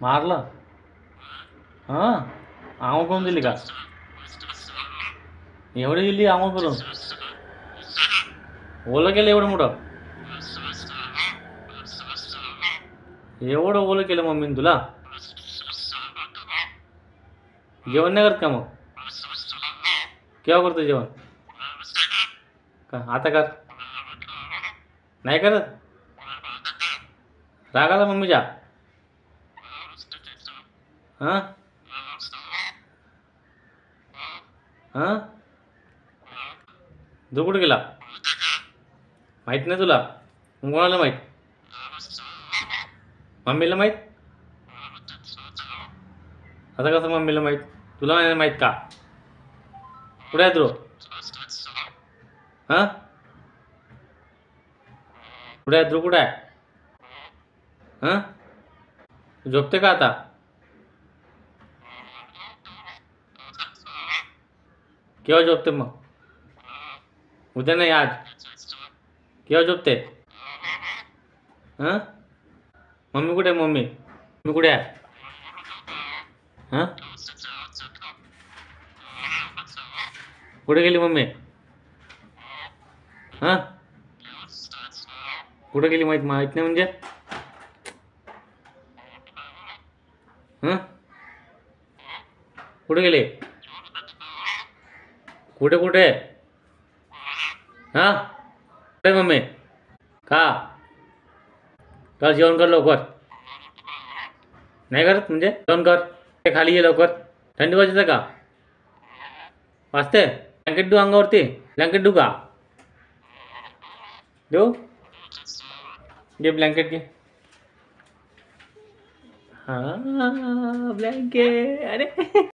मारलं. हां. आंघोळ करून दिली का? एवढी दिली आंघोळ करून? ओलं केलं एवढं मोठं? एवढं ओलं केलं मम्मीने तुला? जेवण नाही करत का मग? केव्हा करतो जेवण? का आता कर? नाही करत? राग आला मम्मीच्या? हां हां. जो कुठे गेला? माहित नाही तुला? मग कोणाला माहित? मम्मीला माहित? आता कसं मम्मीला माहित? तुला नाही माहित का? कुठे आहे ध्रुव? हां कुठे आहे ध्रुव? कुठे आहे? हां झोपते का आता? केव्हा झोपते मग? उद्या नाही आज. केव्हा झोपते? हां मम्मी कुठे आहे? मम्मी कुठे आहे? हां कुठे गेली मम्मी? हां कुठे गेली माहित नाही म्हणजे? हां कुठे गेली? कुठे कुठे? हां कुठे मम्मी? का? कर जेवण कर लवकर. नाही करत म्हणजे? जेवण कर. ते खाली ये लवकर. थंडी वाजते का? वाजते? ब्लँकेट देऊ अंगावरती? ब्लँकेट देऊ का? देऊ? घे ब्लँकेट घे. हां ब्लँकेट. अरे